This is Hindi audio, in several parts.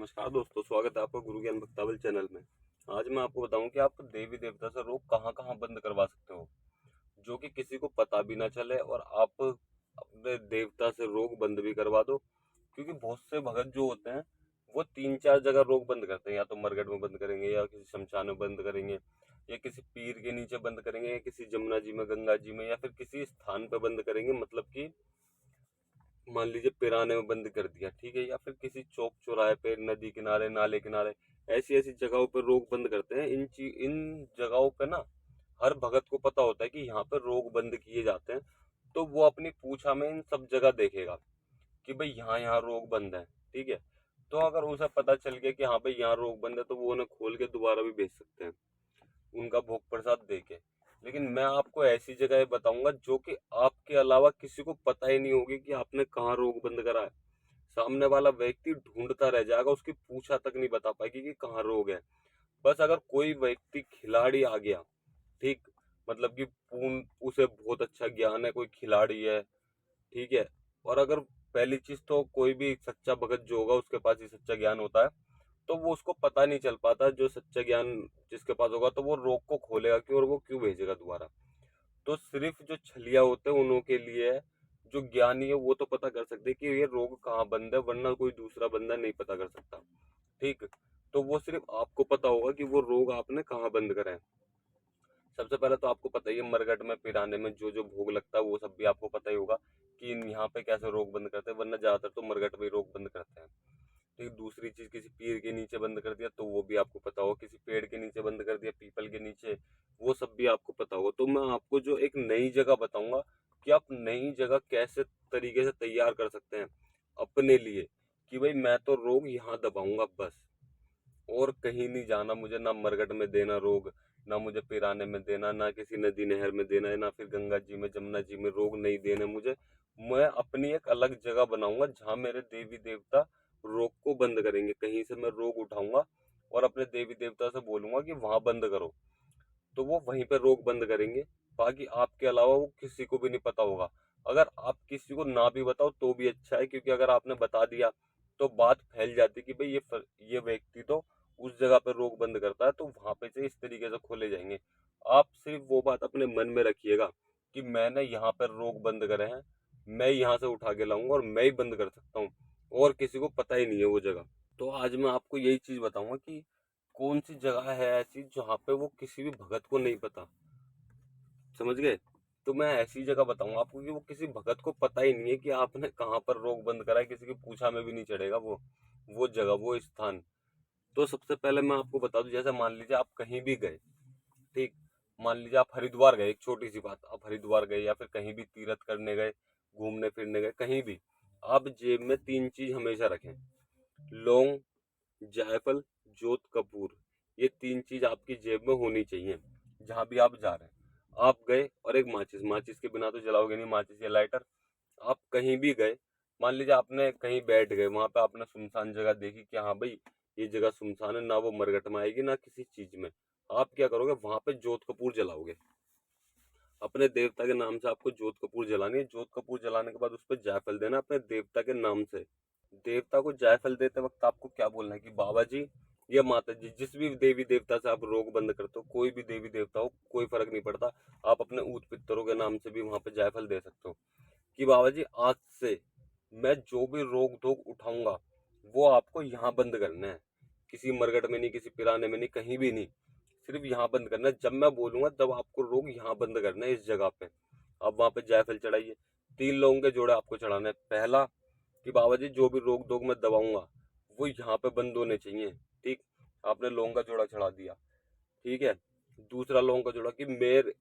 नमस्कार दोस्तों, स्वागत है आपका गुरु ज्ञान भक्तावल चैनल में। आज मैं आपको बताऊं कि आप देवी देवता से रोग कहां कहां बंद करवा सकते हो, जो कि किसी को पता भी ना चले और आप अपने देवता से रोग बंद भी करवा दो। क्योंकि बहुत से भगत जो होते हैं वो 3-4 जगह रोग बंद करते हैं, या तो मरगट में बंद करेंगे, या किसी शमशान में बंद करेंगे, या किसी पीर के नीचे बंद करेंगे, या किसी जमुना जी में, गंगा जी में, या फिर किसी स्थान पे बंद करेंगे। मतलब कि मान लीजिए पिराने में बंद कर दिया, ठीक है, या फिर किसी चौक चौराहे पे, नदी किनारे, नाले किनारे, ऐसी ऐसी जगहों पे रोग बंद करते हैं। इन जगहों पे ना हर भगत को पता होता है कि यहाँ पे रोग बंद किए जाते हैं। तो वो अपनी पूछा में इन सब जगह देखेगा कि भाई यहाँ यहाँ रोग बंद है, ठीक है। तो अगर उसे पता चल गया कि हाँ भाई यहाँ रोग बंद है, तो वो उन्हें खोल के दोबारा भी भेज सकते हैं, उनका भोग प्रसाद देके। लेकिन मैं आपको ऐसी जगह बताऊंगा जो कि आपके अलावा किसी को पता ही नहीं होगी कि आपने कहाँ रोग बंद करा है। सामने वाला व्यक्ति ढूंढता रह जाएगा, उसकी पूछा तक नहीं बता पाएगी कि कहाँ रोग है। बस अगर कोई व्यक्ति खिलाड़ी आ गया, ठीक, मतलब कि पूर्ण उसे बहुत अच्छा ज्ञान है, कोई खिलाड़ी है, ठीक है। और अगर पहली चीज तो कोई भी सच्चा भगत जो होगा उसके पास ही सच्चा ज्ञान होता है, तो वो उसको पता नहीं चल पाता जो सच्चा ज्ञान जिसके पास होगा, तो वो रोग को खोलेगा क्यों और वो क्यों भेजेगा दोबारा। तो सिर्फ जो छलिया होते हैं उन्हों के लिए है। जो ज्ञानी है वो तो पता कर सकते हैं कि ये रोग कहाँ बंद है, वरना कोई दूसरा बंदा नहीं पता कर सकता, ठीक। तो वो सिर्फ आपको पता होगा कि वो रोग आपने कहाँ बंद करा है। सबसे पहले तो आपको पता ही है, मरगट में, पिराने में जो जो भोग लगता है वो सब भी आपको पता ही होगा कि यहाँ पे कैसे रोग बंद करते हैं, वरना ज्यादातर तो मरगट में ही रोग बंद करते हैं, ठीक। दूसरी चीज, किसी पीर के नीचे बंद कर दिया तो वो भी आपको पता होगा, किसी पेड़ के नीचे बंद कर दिया, पीपल के नीचे, वो सब भी आपको पता होगा। तो मैं आपको जो एक नई जगह बताऊंगा कि आप नई जगह कैसे तरीके से तैयार कर सकते हैं अपने लिए, कि भाई मैं तो रोग यहाँ दबाऊंगा बस, और कहीं नहीं जाना मुझे, ना मरगट में देना रोग, ना मुझे पिराने में देना, ना किसी नदी नहर में देना है, ना फिर गंगा जी में, जमुना जी में रोग नहीं देने मुझे। मैं अपनी एक अलग जगह बनाऊंगा जहां मेरे देवी देवता रोग को बंद करेंगे। कहीं से मैं रोग उठाऊंगा और अपने देवी देवता से बोलूंगा कि वहां बंद करो, तो वो वहीं पे रोक बंद करेंगे। बाकी आपके अलावा वो किसी को भी नहीं पता होगा। अगर आप किसी को ना भी बताओ तो भी अच्छा है, क्योंकि अगर आपने बता दिया तो बात फैल जाती कि भाई ये व्यक्ति तो उस जगह पे रोक बंद करता है, तो वहां पे से इस तरीके से खोले जाएंगे। आप सिर्फ वो बात अपने मन में रखिएगा कि मैंने यहाँ पर रोक बंद करे हैं, मैं यहाँ से उठा के लाऊंगा और मैं ही बंद कर सकता हूँ, और किसी को पता ही नहीं है वो जगह। तो आज मैं आपको यही चीज बताऊंगा कि कौन सी जगह है ऐसी जहाँ पे वो किसी भी भगत को नहीं पता, समझ गए। तो मैं ऐसी जगह बताऊंगा आपको कि वो किसी भगत को पता ही नहीं है कि आपने कहाँ पर रोक बंद करा है, किसी की पूछा में भी नहीं चढ़ेगा वो जगह, वो स्थान। तो सबसे पहले मैं आपको बता दूं, जैसे मान लीजिए आप कहीं भी गए, ठीक, मान लीजिए आप हरिद्वार गए, एक छोटी सी बात, आप हरिद्वार गए या फिर कहीं भी तीर्थ करने गए, घूमने फिरने गए, कहीं भी, आप जेब में 3 चीज हमेशा रखें: लौंग, जायफल, जोत कपूर। ये 3 चीज आपकी जेब में होनी चाहिए जहां भी आप जा रहे हैं। आप गए और एक माचिस, माचिस के बिना तो जलाओगे नहीं, माचिस या लाइटर। आप कहीं भी गए, मान लीजिए आपने कहीं बैठ गए, वहां पे आपने सुनसान जगह देखी कि हाँ भाई ये जगह सुनसान है, ना वो मरघट में आएगी ना किसी चीज में। आप क्या करोगे, वहां पे जोत कपूर जलाओगे। अपने देवता के नाम से आपको जोत कपूर जलानी है। जोत कपूर जलाने के बाद उस पर जायफल देना अपने देवता के नाम से। देवता को जायफल देते वक्त आपको क्या बोलना है कि बाबा जी या माता जी, जिस भी देवी देवता से आप रोग बंद करते हो, कोई भी देवी देवता हो, कोई फर्क नहीं पड़ता, आप अपने ऊत पितरों के नाम से भी वहां पे जायफल दे सकते हो कि बाबा जी आज से मैं जो भी रोग धोग उठाऊंगा वो आपको यहाँ बंद करना है, किसी मरगट में नहीं, किसी पिराने में नहीं, कहीं भी नहीं, सिर्फ यहाँ बंद करना है। जब मैं बोलूंगा तब आपको रोग यहाँ बंद करना है, इस जगह पे। आप वहां पे जायफल चढ़ाइए। 3 लोगों के जोड़े आपको चढ़ाना है। पहला कि बाबा जी जो भी रोग धोग मैं दबाऊंगा वो यहाँ पे बंद होने चाहिए, ठीक। आपने लौंग का जोड़ा चढ़ा दिया, ठीक है। दूसरा लौंग का जोड़ा कि मेरे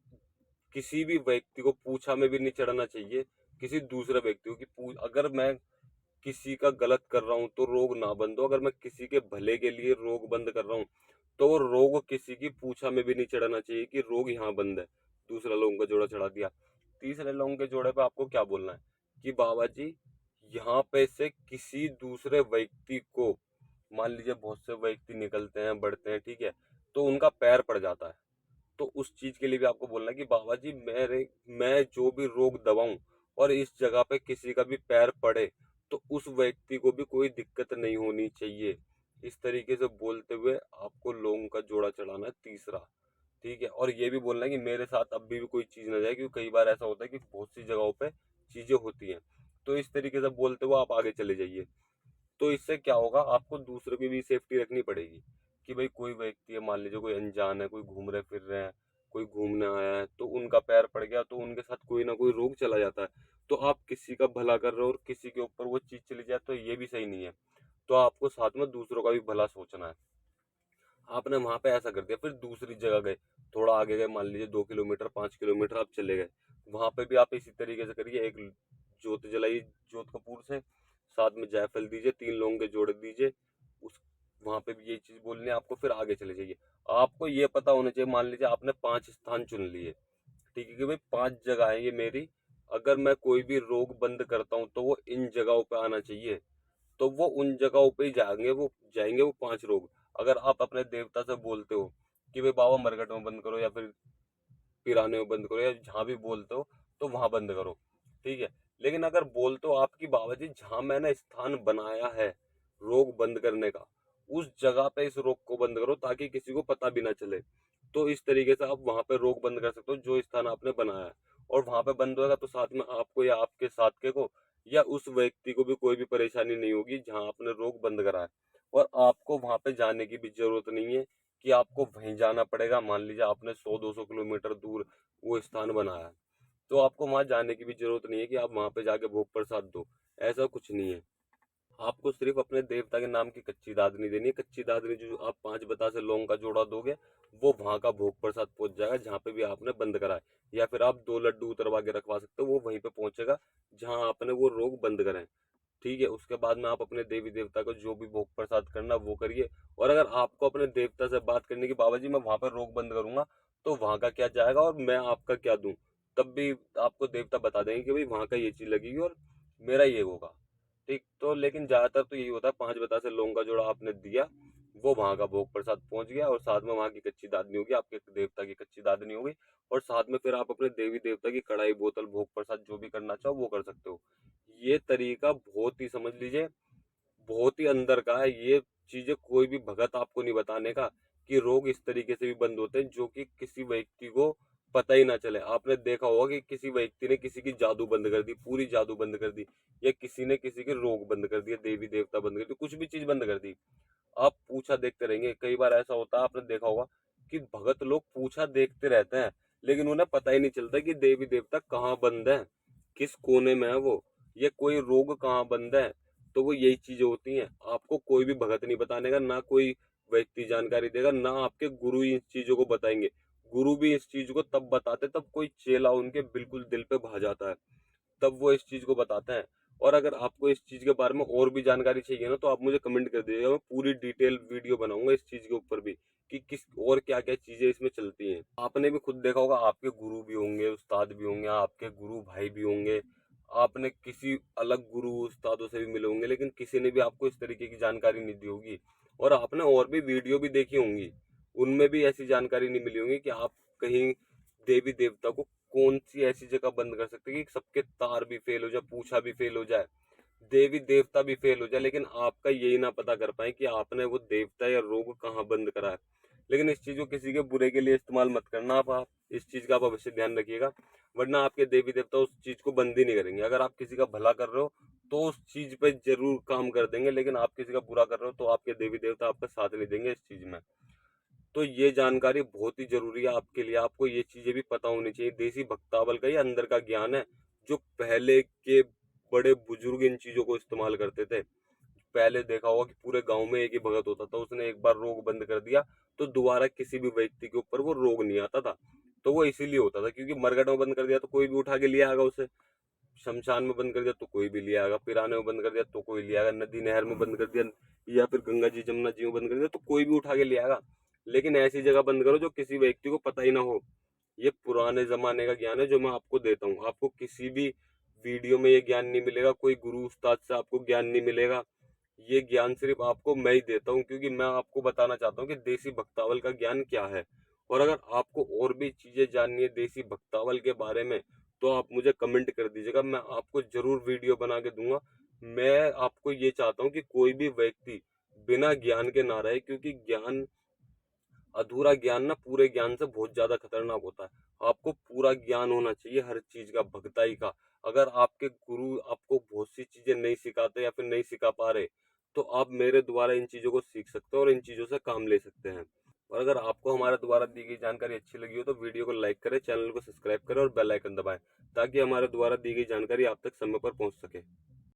किसी भी व्यक्ति को पूछा में भी नहीं चढ़ना चाहिए, किसी दूसरे व्यक्ति को, कि अगर मैं किसी का गलत कर रहा हूँ तो रोग ना बंद हो, अगर मैं किसी के भले के लिए रोग बंद कर रहा हूँ तो वो रोग किसी की पूछा में भी नहीं चढ़ना चाहिए कि रोग यहाँ बंद है। दूसरा लौंग का जोड़ा चढ़ा दिया। तीसरे लौंग के जोड़े पे आपको क्या बोलना है कि बाबा जी यहाँ पे से किसी दूसरे व्यक्ति को, मान लीजिए बहुत से व्यक्ति निकलते हैं, बढ़ते हैं, ठीक है, तो उनका पैर पड़ जाता है, तो उस चीज के लिए भी आपको बोलना है कि बाबा जी मैं जो भी रोग दबाऊं और इस जगह पे किसी का भी पैर पड़े तो उस व्यक्ति को भी कोई दिक्कत नहीं होनी चाहिए। इस तरीके से बोलते हुए आपको लोगों का जोड़ा चढ़ाना है तीसरा, ठीक है। और ये भी बोलना है कि मेरे साथ अब भी कोई चीज ना जाए, क्योंकि कई बार ऐसा होता है कि बहुत सी जगहों पे चीजें होती हैं। तो इस तरीके से बोलते हुए आप आगे चले जाइए। तो इससे क्या होगा, आपको दूसरों की भी सेफ्टी रखनी पड़ेगी कि भाई कोई व्यक्ति है, मान लीजिए कोई अनजान है, कोई घूम रहे फिर रहे हैं, कोई घूमने आया है, तो उनका पैर पड़ गया तो उनके साथ कोई ना कोई रोग चला जाता है। तो आप किसी का भला कर रहे हो और किसी के ऊपर वो चीज चली जाए तो ये भी सही नहीं है। तो आपको साथ में दूसरों का भी भला सोचना है। आपने वहां पे ऐसा कर दिया, फिर दूसरी जगह गए, थोड़ा आगे गए, मान लीजिए 2 किलोमीटर 5 किलोमीटर आप चले गए, वहां पे भी आप इसी तरीके से करिए। एक जोत जलाइए, जोत कपूर से, साथ में जायफल दीजिए, 3 लौंग के जोड़े दीजिए। उस वहां पे भी यही चीज बोलनी है आपको, फिर आगे चले जाइए। आपको ये पता होना चाहिए, मान लीजिए आपने 5 स्थान चुन लिए, ठीक है, कि भाई 5 जगह है ये मेरी, अगर मैं कोई भी रोग बंद करता हूँ तो वो इन जगहों पे आना चाहिए। तो वो उन जगहों पे ही जाएंगे वो 5 लोग। अगर आप अपने देवता से बोलते हो कि भाई बाबा मरघट में बंद करो, या फिर पिराने में बंद करो, या जहां भी बोलते हो तो वहां बंद करो, ठीक है। लेकिन अगर बोलते हो आपकी बाबा जी जहां मैंने स्थान बनाया है रोग बंद करने का, उस जगह पे इस रोग को बंद करो ताकि किसी को पता भी ना चले। तो इस तरीके से आप वहां पे रोग बंद कर सकते हो जो स्थान आपने बनाया है। और वहां पे बंद होगा तो साथ में आपको या आपके साथ के को या उस व्यक्ति को भी कोई भी परेशानी नहीं होगी जहां आपने रोग बंद करा है। और आपको वहां पे जाने की भी जरूरत नहीं है कि आपको वहीं जाना पड़ेगा। मान लीजिए आपने 100-200 किलोमीटर दूर वो स्थान बनाया है, तो आपको वहां जाने की भी जरूरत नहीं है कि आप वहां पे जाके भोग प्रसाद दो। ऐसा कुछ नहीं है। आपको सिर्फ अपने देवता के नाम की कच्ची दादनी देनी है। कच्ची दादनी जो आप 5 बतासे लौंग का जोड़ा दोगे, वो वहां का भोग प्रसाद पहुंच जाएगा जहाँ पे भी आपने बंद करा है। या फिर आप 2 लड्डू उतरवा के रखवा सकते हो, वो वहीं पे पहुंचेगा जहां आपने वो रोग बंद करे, ठीक है। उसके बाद में आप अपने देवी देवता को जो भी भोग प्रसाद करना वो करिए। और अगर आपको अपने देवता से बात करने की, बाबा जी मैं वहां पर रोग बंद करूंगा तो वहां का क्या जाएगा और मैं आपका क्या दूं, तब भी आपको देवता बता देंगे कि भाई वहां का ये चीज लगेगी और मेरा ये होगा, ठीक। तो लेकिन ज्यादातर तो यही होता है, 5 बतासे लौंग का जोड़ा आपने दिया, वो वहां का भोग प्रसाद पहुंच गया, और साथ में वहां की कच्ची दादनी होगी, आपके देवता की कच्ची दादनी होगी। और साथ में फिर आप अपने देवी देवता की कढ़ाई बोतल भोग प्रसाद जो भी करना चाहो वो कर सकते हो। ये तरीका बहुत ही, समझ लीजिए, बहुत ही अंदर का है। ये चीजें कोई भी भगत आपको नहीं बताने का कि रोग इस तरीके से भी बंद होते हैं जो कि किसी व्यक्ति को पता ही ना चले। आपने देखा होगा कि किसी व्यक्ति ने किसी की जादू बंद कर दी, पूरी जादू बंद कर दी, या किसी ने किसी के रोग बंद कर दिए, देवी देवता बंद कर दिए, कुछ भी चीज बंद कर दी, आप पूछा देखते रहेंगे। कई बार ऐसा होता है, आपने देखा होगा कि भगत लोग पूछा देखते रहते हैं, लेकिन उन्हें पता ही नहीं चलता कि देवी देवता कहाँ बंद है, किस कोने में है वो, ये कोई रोग कहाँ बंद है। तो वो यही चीजें होती हैं। आपको कोई भी भगत नहीं बताने का, ना कोई व्यक्ति जानकारी देगा, ना आपके गुरु ही इस चीजों को बताएंगे। गुरु भी इस चीज को तब बताते तब कोई चेला उनके बिल्कुल दिल पे भा जाता है, तब वो इस चीज को बताते हैं। और अगर आपको इस चीज के बारे में और भी जानकारी चाहिए ना, तो आप मुझे कमेंट कर दीजिएगा, मैं पूरी डिटेल वीडियो बनाऊंगा इस चीज के ऊपर भी कि किस और क्या क्या चीजें इसमें चलती हैं। आपने भी खुद देखा होगा, आपके गुरु भी होंगे, उस्ताद भी होंगे, आपके गुरु भाई भी होंगे, आपने किसी अलग गुरु उस्तादों से भी मिले होंगे, लेकिन किसी ने भी आपको इस तरीके की जानकारी नहीं दी होगी। और आपने और भी वीडियो भी देखी होंगी, उनमें भी ऐसी जानकारी नहीं मिली होगी कि आप कहीं देवी देवता को कौन सी ऐसी जगह बंद कर सकते हैं कि सबके तार भी फेल हो जाए, पूछा भी फेल हो जाए, देवी देवता भी फेल हो जाए, लेकिन आपका यही ना पता कर पाए कि आपने वो देवता या रोग कहाँ बंद करा है। लेकिन इस चीज को किसी के बुरे के लिए इस्तेमाल मत करना। आप इस चीज का आप अवश्य ध्यान रखिएगा, वरना आपके देवी देवता उस चीज को बंद ही नहीं करेंगे। अगर आप किसी का भला कर रहे हो तो उस चीज पे जरूर काम कर देंगे, लेकिन आप किसी का बुरा कर रहे हो तो आपके देवी देवता आपका साथ नहीं देंगे इस चीज में। तो ये जानकारी बहुत ही जरूरी है आपके लिए, आपको ये चीजें भी पता होनी चाहिए। देसी भक्तावल का ये अंदर का ज्ञान है, जो पहले के बड़े बुजुर्ग इन चीजों को इस्तेमाल करते थे। पहले देखा होगा कि पूरे गांव में एक ही भगत होता था, उसने एक बार रोग बंद कर दिया तो दोबारा किसी भी व्यक्ति के ऊपर वो रोग नहीं आता था। तो वो इसीलिए होता था क्योंकि मरघट में बंद कर दिया तो कोई भी उठा के ले आएगा उसे, शमशान में बंद कर दिया तो कोई भी ले आएगा, पिराने में बंद कर दिया तो कोई ले आएगा, नदी नहर में बंद कर दिया या फिर गंगा जी जमुना जी में बंद कर दिया तो कोई भी उठा के ले आएगा। लेकिन ऐसी जगह बंद करो जो किसी व्यक्ति को पता ही ना हो। ये पुराने जमाने का ज्ञान है जो मैं आपको देता हूँ। आपको किसी भी वीडियो में ये ज्ञान नहीं मिलेगा, कोई गुरु उस्ताद से आपको ज्ञान नहीं मिलेगा। ये ज्ञान सिर्फ आपको मैं ही देता हूँ, क्योंकि मैं आपको बताना चाहता हूँ कि देसी भक्तावल का ज्ञान क्या है। और अगर आपको और भी चीजें जाननी है देसी भक्तावल के बारे में, तो आप मुझे कमेंट कर दीजिएगा, मैं आपको जरूर वीडियो बना के दूंगा। मैं आपको ये चाहता हूँ कि कोई भी व्यक्ति बिना ज्ञान के ना रहे, क्योंकि ज्ञान, अधूरा ज्ञान ना पूरे ज्ञान से बहुत ज्यादा खतरनाक होता है। आपको पूरा ज्ञान होना चाहिए हर चीज का, भगताई का। अगर आपके गुरु आपको बहुत सी चीजें नहीं सिखाते या फिर नहीं सिखा पा रहे, तो आप मेरे द्वारा इन चीजों को सीख सकते हो और इन चीजों से काम ले सकते हैं। और अगर आपको हमारे द्वारा दी गई जानकारी अच्छी लगी हो तो वीडियो को लाइक करें, चैनल को सब्सक्राइब करें और बेल आइकन दबाएं, ताकि हमारे द्वारा दी गई जानकारी आप तक समय पर पहुंच सके।